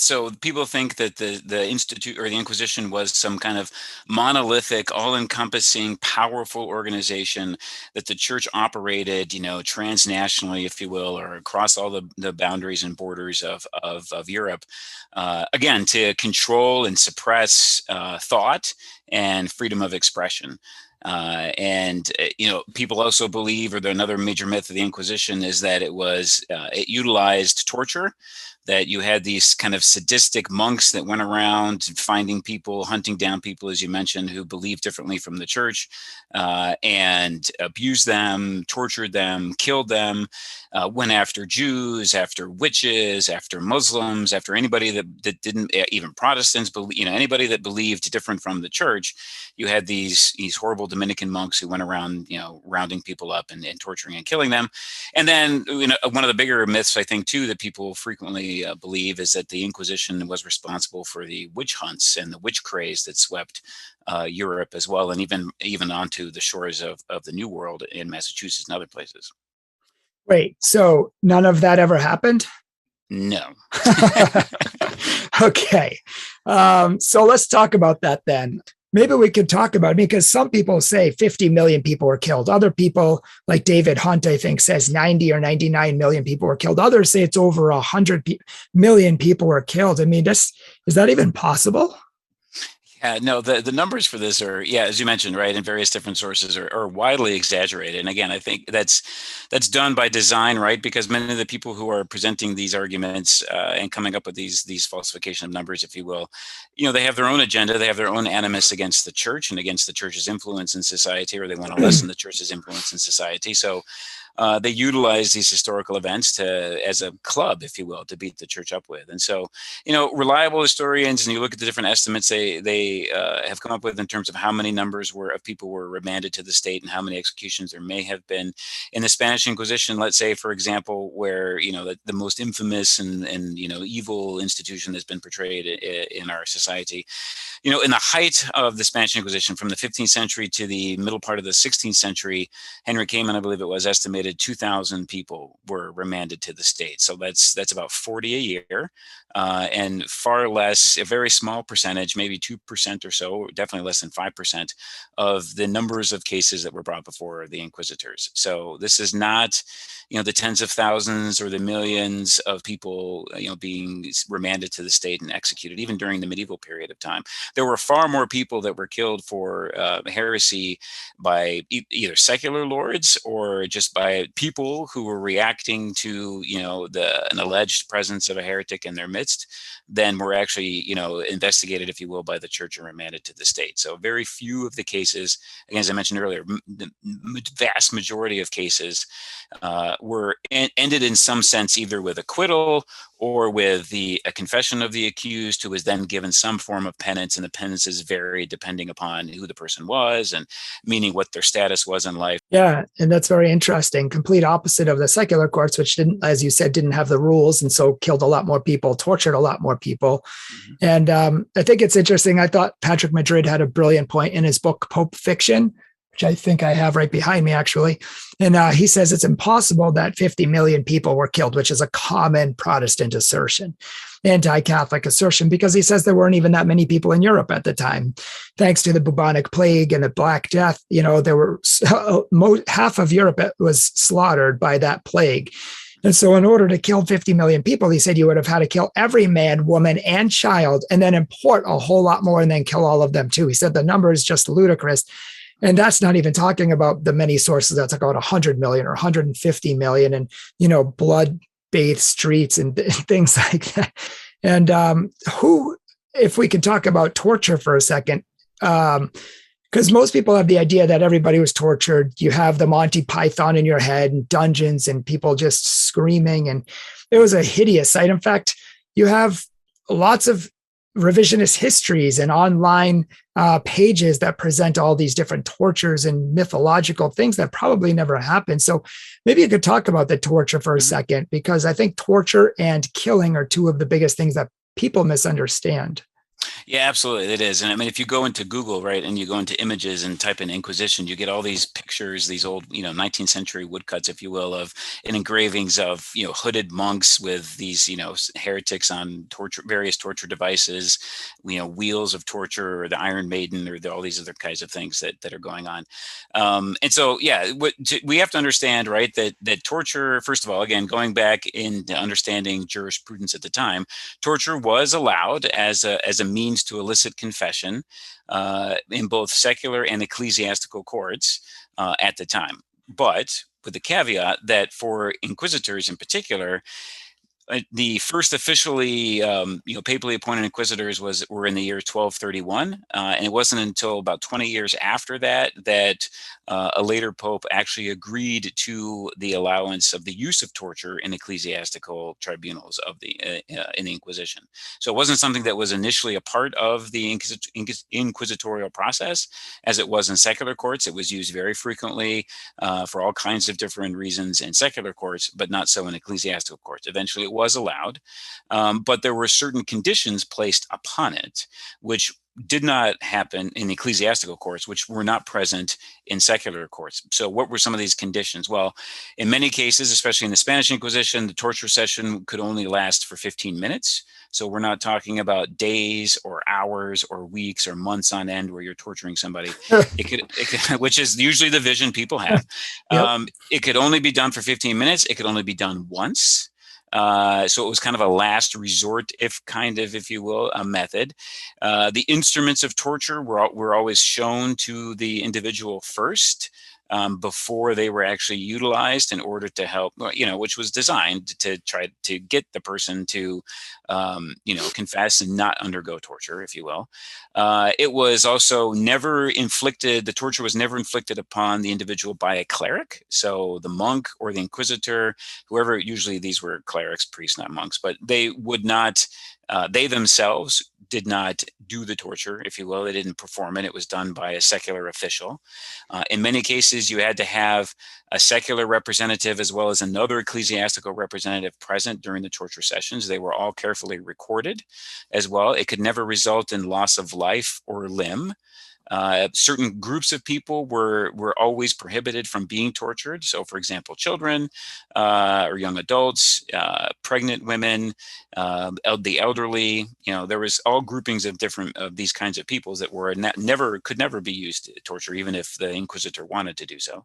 So people think that the Institute or the Inquisition was some kind of monolithic, all-encompassing, powerful organization that the church operated, transnationally, if you will, or across all the boundaries and borders of Europe, again, to control and suppress thought and freedom of expression. People also believe, or another major myth of the Inquisition is that it utilized torture, that you had these kind of sadistic monks that went around finding people, hunting down people, as you mentioned, who believed differently from the church, and abused them, tortured them, killed them, went after Jews, after witches, after Muslims, after anybody that didn't, even Protestants, anybody that believed different from the church. You had these horrible Dominican monks who went around, rounding people up and torturing and killing them. And then, one of the bigger myths, I think, too, that people frequently believe is that the Inquisition was responsible for the witch hunts and the witch craze that swept Europe as well, and even onto the shores of the New World in Massachusetts and other places. Wait, so none of that ever happened? No. Okay. So let's talk about that then. Maybe we could talk about it, because some people say 50 million people were killed. Other people, like David Hunt, I think, says 90 or 99 million people were killed. Others say it's over 100 million people were killed. I mean, is that even possible? Yeah, no, the numbers for this are, as you mentioned, right, in various different sources are widely exaggerated. And again, I think that's done by design, right? Because many of the people who are presenting these arguments and coming up with these falsification of numbers, if you will, they have their own agenda. They have their own animus against the church and against the church's influence in society, or they want to lessen the church's influence in society. So they utilize these historical events as a club, if you will, to beat the church up with. And so, reliable historians, and you look at the different estimates they have come up with in terms of how many numbers of people were remanded to the state and how many executions there may have been in the Spanish Inquisition. Let's say, for example, where the most infamous and evil institution that's been portrayed in our society. In the height of the Spanish Inquisition, from the 15th century to the middle part of the 16th century, Henry Kamen, I believe it was, estimated 2,000 people were remanded to the state. So that's about 40 a year, and far less, a very small percentage, maybe 2% or so, definitely less than 5% of the numbers of cases that were brought before the inquisitors. So this is not, the tens of thousands or the millions of people, being remanded to the state and executed, even during the medieval period of time. There were far more people that were killed for heresy by either secular lords or just by people who were reacting to, an alleged presence of a heretic in their midst, than were actually, investigated, if you will, by the church and remanded to the state. So very few of the cases, again, as I mentioned earlier, the vast majority of cases were ended in some sense either with acquittal or with a confession of the accused, who was then given some form of penance, and the penances varied depending upon who the person was, and meaning what their status was in life. Yeah, and that's very interesting. Complete opposite of the secular courts, which didn't, as you said, didn't have the rules, and so killed a lot more people, tortured a lot more people. Mm-hmm. And I think it's interesting. I thought Patrick Madrid had a brilliant point in his book, Pope Fiction, which I think I have right behind me, actually. And he says it's impossible that 50 million people were killed, which is a common Protestant assertion, anti-Catholic assertion, because he says there weren't even that many people in Europe at the time. Thanks to the bubonic plague and the Black Death, there were half of Europe was slaughtered by that plague. And so in order to kill 50 million people, he said you would have had to kill every man, woman, and child, and then import a whole lot more and then kill all of them too. He said the number is just ludicrous. And that's not even talking about the many sources that's about 100 million or 150 million and, blood-bathed streets and things like that. And if we could talk about torture for a second, because most people have the idea that everybody was tortured. You have the Monty Python in your head and dungeons and people just screaming. And it was a hideous sight. In fact, you have lots of revisionist histories and online pages that present all these different tortures and mythological things that probably never happened. So maybe you could talk about the torture for a second, because I think torture and killing are two of the biggest things that people misunderstand. Yeah, absolutely. It is. And I mean, if you go into Google, right, and you go into images and type in Inquisition, you get all these pictures, these old, 19th century woodcuts, if you will, of and engravings of, hooded monks with these, heretics on torture, various torture devices, wheels of torture, or the Iron Maiden, or all these other kinds of things that are going on. And so, yeah, we have to understand, right, that torture, first of all, again, going back into understanding jurisprudence at the time, torture was allowed as a means to elicit confession in both secular and ecclesiastical courts at the time. But with the caveat that for inquisitors in particular, the first officially, papally appointed inquisitors were in the year 1231, and it wasn't until about 20 years after that a later pope actually agreed to the allowance of the use of torture in ecclesiastical tribunals of the in the Inquisition. So it wasn't something that was initially a part of the inquisitorial process, as it was in secular courts. It was used very frequently for all kinds of different reasons in secular courts, but not so in ecclesiastical courts. Eventually, it was allowed, but there were certain conditions placed upon it, which did not happen in ecclesiastical courts, which were not present in secular courts. So what were some of these conditions? Well, in many cases, especially in the Spanish Inquisition, the torture session could only last for 15 minutes. So we're not talking about days or hours or weeks or months on end where you're torturing somebody. It could which is usually the vision people have. Yep. It could only be done for 15 minutes. It could only be done once. So it was kind of a last resort, if you will, a method. The instruments of torture were always shown to the individual first, before they were actually utilized in order to help, which was designed to try to get the person to, confess and not undergo torture, if you will. It was also never inflicted, the torture was never inflicted upon the individual by a cleric. So the monk or the inquisitor, whoever, usually these were clerics, priests, not monks, but they would not, they themselves did not do the torture, if you will. They didn't perform it. It was done by a secular official. In many cases, you had to have a secular representative as well as another ecclesiastical representative present during the torture sessions. They were all carefully recorded as well. It could never result in loss of life or limb. Certain groups of people were always prohibited from being tortured. So, for example, children or young adults, pregnant women, the elderly. There was all groupings of different of these kinds of peoples that were could never be used to torture, even if the inquisitor wanted to do so.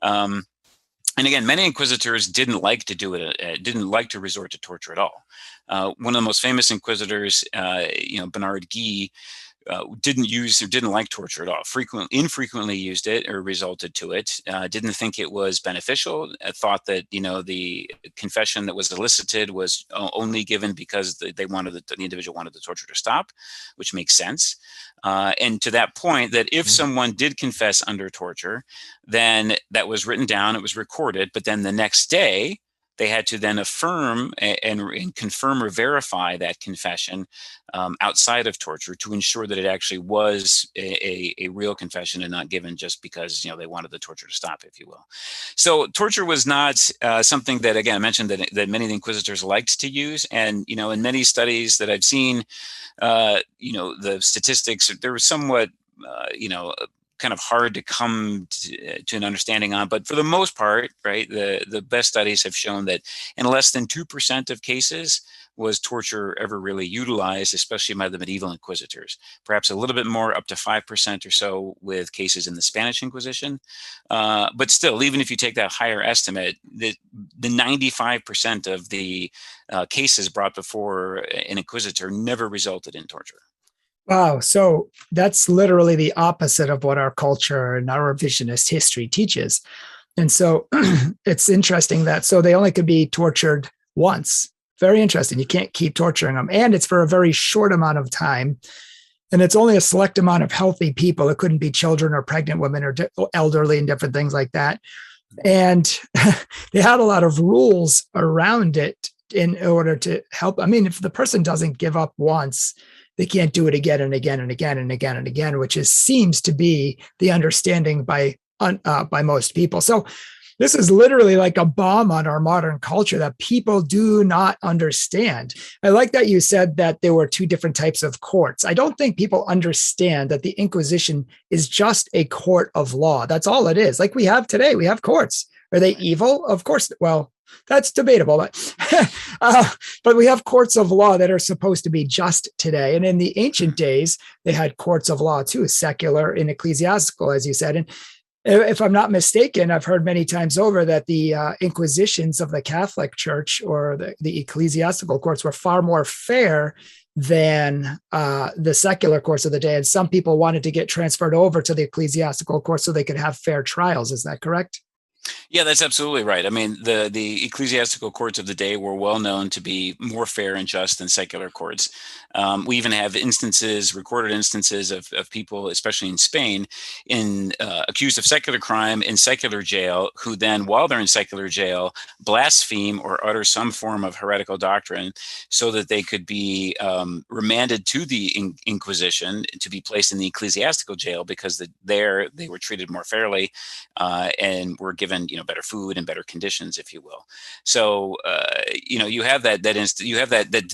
And again, many inquisitors didn't like to do it, didn't like to resort to torture at all. One of the most famous inquisitors, Bernard Guy, didn't like torture at all. Infrequently used it or resorted to it. Didn't think it was beneficial. Thought that the confession that was elicited was only given because the individual wanted the torture to stop, which makes sense. And to that point, that if someone did confess under torture, then that was written down, it was recorded, but then the next day they had to then affirm and confirm or verify that confession outside of torture to ensure that it actually was a real confession and not given just because they wanted the torture to stop, if you will. So torture was not something that, again, I mentioned that many of the inquisitors liked to use, and in many studies that I've seen, the statistics, there was somewhat kind of hard to come to an understanding on, but for the most part, right, the best studies have shown that in less than 2% of cases was torture ever really utilized, especially by the medieval inquisitors. Perhaps a little bit more, up to 5% or so, with cases in the Spanish Inquisition. But still, even if you take that higher estimate, the 95% of the cases brought before an inquisitor never resulted in torture. Wow. So that's literally the opposite of what our culture and our revisionist history teaches. And so it's interesting that, so they only could be tortured once. Very interesting. You can't keep torturing them. And it's for a very short amount of time. And it's only a select amount of healthy people. It couldn't be children or pregnant women or elderly and different things like that. And they had a lot of rules around it in order to help. I mean, if the person doesn't give up once, they can't do it again and again and again and again and again, which seems to be the understanding by most people. So This is literally like a bomb on our modern culture that people do not understand. I like that you said that there were two different types of courts. I don't think people understand that the Inquisition is just a court of law. That's all it is. Like we have today, we have courts. Are they evil? Of course. Well, that's debatable, but we have courts of law that are supposed to be just today. And in the ancient days, they had courts of law too, secular and ecclesiastical, as you said. And if I'm not mistaken, I've heard many times over that the inquisitions of the Catholic Church or the ecclesiastical courts were far more fair than the secular courts of the day. And some people wanted to get transferred over to the ecclesiastical courts so they could have fair trials. Is that correct? Yeah, that's absolutely right. I mean, the ecclesiastical courts of the day were well known to be more fair and just than secular courts. We even have instances, recorded instances of people, especially in Spain, accused of secular crime in secular jail, who then, while they're in secular jail, blaspheme or utter some form of heretical doctrine so that they could be remanded to the Inquisition to be placed in the ecclesiastical jail, because there they were treated more fairly and were given better food and better conditions, if you will. So you have that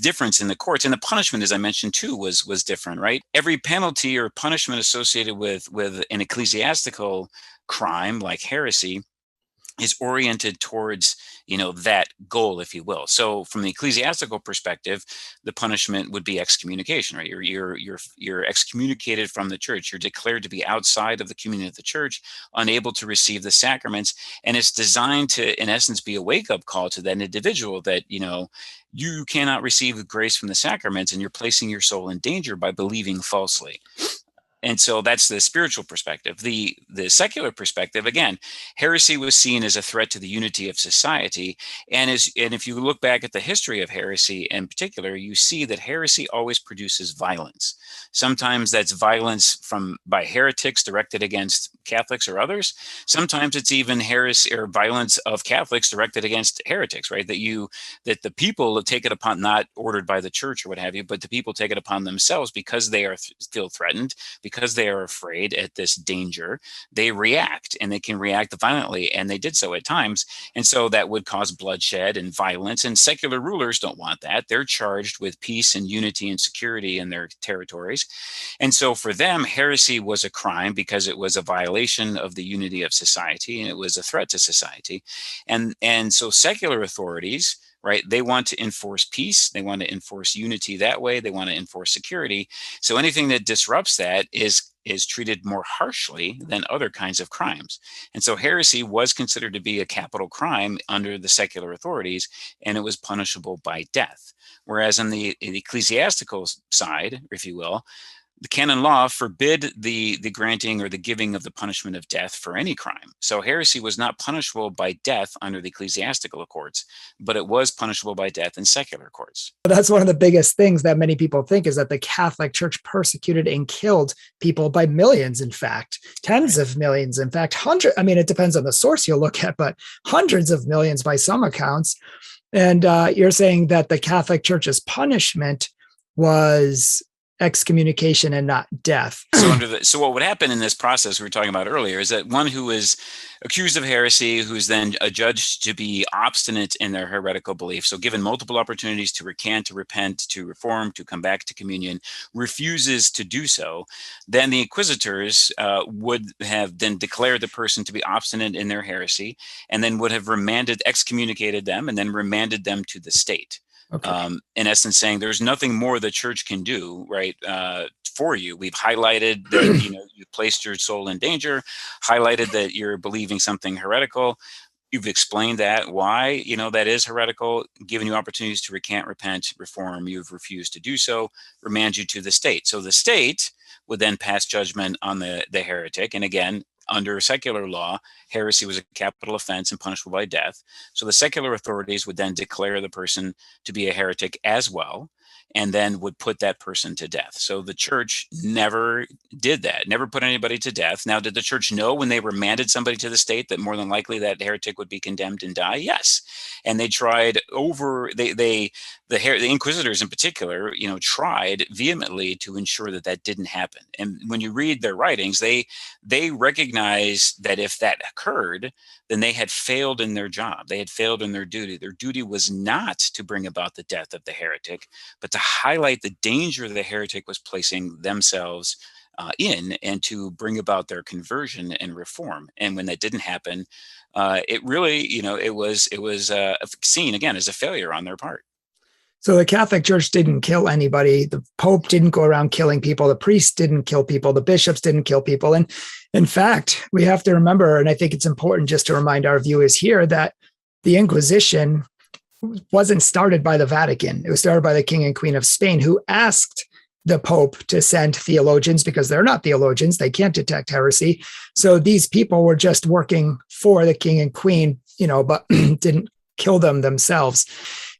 difference in the courts, and the punishment, as I mentioned too, was different, right? Every penalty or punishment associated with an ecclesiastical crime like heresy is oriented towards that goal, if you will. So from the ecclesiastical perspective, the punishment would be excommunication, right? You're excommunicated from the church. You're declared to be outside of the communion of the church, unable to receive the sacraments, and it's designed to, in essence, be a wake-up call to that individual that you cannot receive grace from the sacraments, and you're placing your soul in danger by believing falsely. And so that's the spiritual perspective. The secular perspective, again, heresy was seen as a threat to the unity of society. And if you look back at the history of heresy in particular, you see that heresy always produces violence. Sometimes that's violence by heretics directed against Catholics or others. Sometimes it's even heresy or violence of Catholics directed against heretics, right? That the people take it upon, not ordered by the church or what have you, but the people take it upon themselves because they feel threatened, because they are afraid at this danger. They react, and they can react violently, and they did so at times. And so that would cause bloodshed and violence, and secular rulers don't want that. They're charged with peace and unity and security in their territories. And so for them, heresy was a crime because it was a violation of the unity of society, and it was a threat to society. And so secular authorities, right, they want to enforce peace. They want to enforce unity that way. They want to enforce security. So anything that disrupts that is treated more harshly than other kinds of crimes. And so heresy was considered to be a capital crime under the secular authorities, and it was punishable by death. Whereas on the ecclesiastical side, if you will, the canon law forbid the granting or the giving of the punishment of death for any crime. So heresy was not punishable by death under the ecclesiastical courts, but it was punishable by death in secular courts. That's one of the biggest things that many people think, is that the Catholic Church persecuted and killed people by millions, in fact, tens of millions, in fact, hundreds. I mean, it depends on the source you'll look at, but hundreds of millions by some accounts. And you're saying that the Catholic Church's punishment was excommunication and not death. So what would happen in this process we were talking about earlier is that one who is accused of heresy, who's then adjudged to be obstinate in their heretical belief, so given multiple opportunities to recant, to repent, to reform, to come back to communion, refuses to do so, then the inquisitors would have then declared the person to be obstinate in their heresy, and then would have excommunicated them, and then remanded them to the state. Okay. In essence, saying there's nothing more the church can do, right, for you. We've highlighted that you've placed your soul in danger, highlighted that you're believing something heretical. You've explained why that is heretical, given you opportunities to recant, repent, reform. You've refused to do so, remand you to the state. So the state would then pass judgment on the heretic. And again, under secular law, heresy was a capital offense and punishable by death. So the secular authorities would then declare the person to be a heretic as well. and then would put that person to death. So the church never did that, never put anybody to death. Now, did the church know when they remanded somebody to the stake that more than likely that heretic would be condemned and die? Yes. And they tried the inquisitors in particular, tried vehemently to ensure that that didn't happen. And when you read their writings, they recognized that if that occurred, then they had failed in their job. They had failed in their duty. Their duty was not to bring about the death of the heretic, but to highlight the danger the heretic was placing themselves in, and to bring about their conversion and reform. And when that didn't happen, it really, it was seen again as a failure on their part. So the Catholic Church didn't kill anybody. The Pope didn't go around killing people. The priests didn't kill people. The bishops didn't kill people. And in fact, we have to remember, and I think it's important just to remind our viewers here, that the Inquisition wasn't started by the Vatican. It was started by the King and Queen of Spain, who asked the Pope to send theologians because they're not theologians. They can't detect heresy. So these people were just working for the King and Queen, but didn't kill them themselves.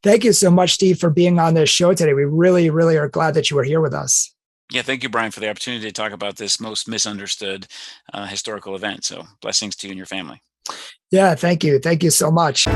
Thank you so much, Steve, for being on this show today. We really, really are glad that you were here with us. Yeah, thank you, Brian, for the opportunity to talk about this most misunderstood historical event. So blessings to you and your family. Yeah, thank you. Thank you so much.